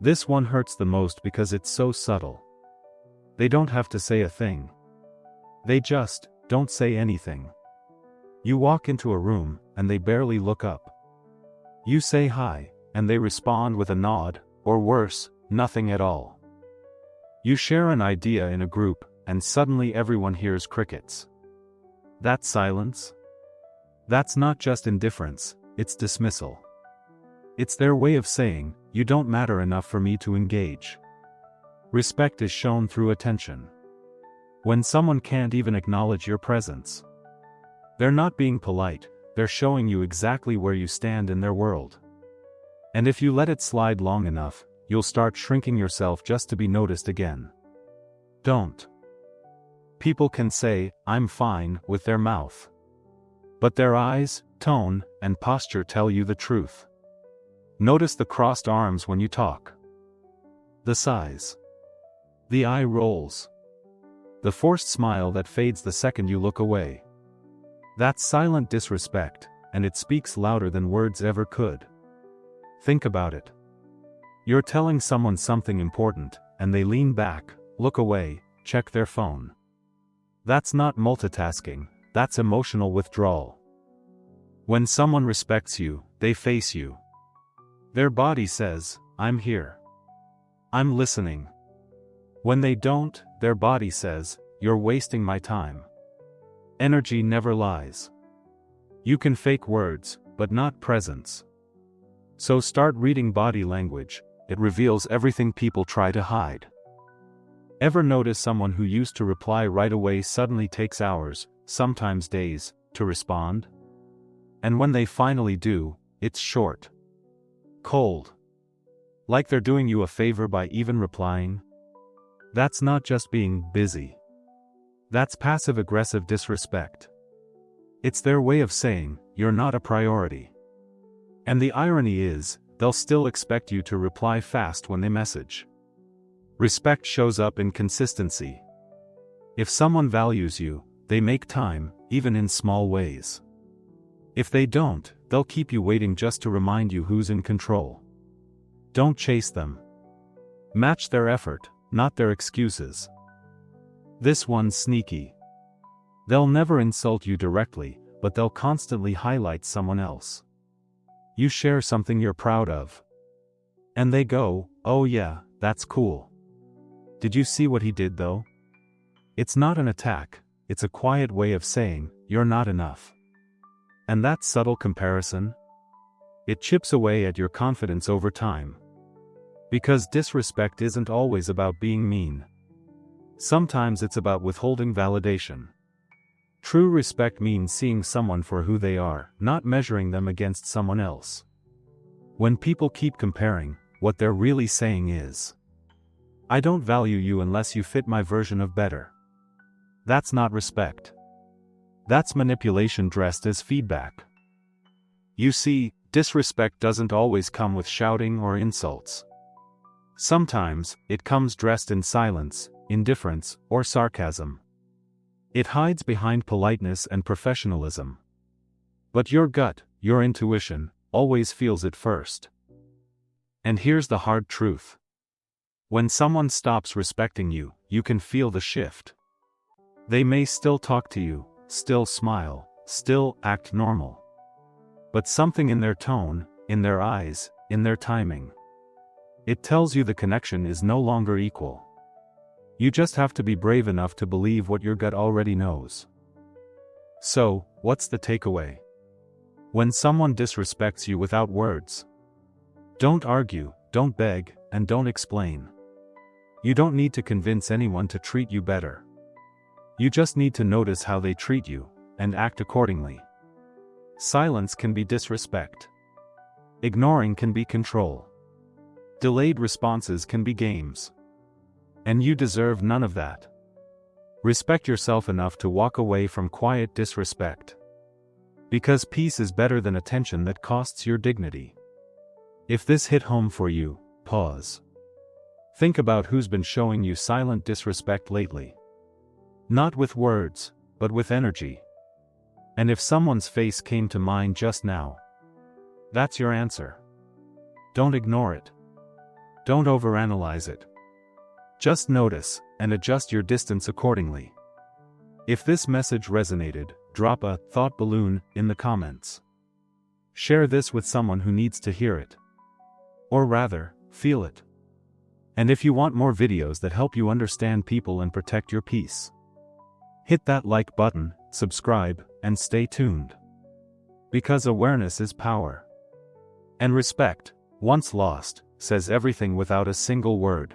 This one hurts the most because it's so subtle. They don't have to say a thing. They just don't say anything. You walk into a room, and they barely look up. You say hi, and they respond with a nod, or worse, nothing at all. You share an idea in a group, and suddenly everyone hears crickets. That's silence? That's not just indifference, it's dismissal. It's their way of saying, you don't matter enough for me to engage. Respect is shown through attention. When someone can't even acknowledge your presence, they're not being polite, they're showing you exactly where you stand in their world. And if you let it slide long enough, you'll start shrinking yourself just to be noticed again. Don't. People can say, I'm fine, with their mouth. But their eyes, tone, and posture tell you the truth. Notice the crossed arms when you talk. The sighs. The eye rolls. The forced smile that fades the second you look away. That's silent disrespect, and it speaks louder than words ever could. Think about it. You're telling someone something important, and they lean back, look away, check their phone. That's not multitasking, that's emotional withdrawal. When someone respects you, they face you. Their body says, I'm here. I'm listening. When they don't, their body says, you're wasting my time. Energy never lies. You can fake words, but not presence. So start reading body language, it reveals everything people try to hide. Ever notice someone who used to reply right away suddenly takes hours, sometimes days, to respond? And when they finally do, it's short. Cold. Like they're doing you a favor by even replying? That's not just being busy. That's passive-aggressive disrespect. It's their way of saying, you're not a priority. And the irony is, they'll still expect you to reply fast when they message. Respect shows up in consistency. If someone values you, they make time, even in small ways. If they don't, they'll keep you waiting just to remind you who's in control. Don't chase them. Match their effort, not their excuses. This one's sneaky. They'll never insult you directly, but they'll constantly highlight someone else. You share something you're proud of. And they go, oh yeah, that's cool. Did you see what he did though? It's not an attack, it's a quiet way of saying, you're not enough. And that subtle comparison? It chips away at your confidence over time. Because disrespect isn't always about being mean. Sometimes it's about withholding validation. True respect means seeing someone for who they are, not measuring them against someone else. When people keep comparing, what they're really saying is, I don't value you unless you fit my version of better. That's not respect. That's manipulation dressed as feedback. You see, disrespect doesn't always come with shouting or insults. Sometimes, it comes dressed in silence, indifference, or sarcasm. It hides behind politeness and professionalism. But your gut, your intuition, always feels it first. And here's the hard truth. When someone stops respecting you, you can feel the shift. They may still talk to you, still smile, still act normal. But something in their tone, in their eyes, in their timing. It tells you the connection is no longer equal. You just have to be brave enough to believe what your gut already knows. So, what's the takeaway? When someone disrespects you without words, don't argue, don't beg, and don't explain. You don't need to convince anyone to treat you better. You just need to notice how they treat you, and act accordingly. Silence can be disrespect. Ignoring can be control. Delayed responses can be games. And you deserve none of that. Respect yourself enough to walk away from quiet disrespect. Because peace is better than attention that costs your dignity. If this hit home for you, pause. Think about who's been showing you silent disrespect lately. Not with words, but with energy. And if someone's face came to mind just now, that's your answer. Don't ignore it. Don't overanalyze it. Just notice, and adjust your distance accordingly. If this message resonated, drop a thought balloon in the comments. Share this with someone who needs to hear it. Or rather, feel it. And if you want more videos that help you understand people and protect your peace, hit that like button, subscribe, and stay tuned. Because awareness is power. And respect, once lost, says everything without a single word.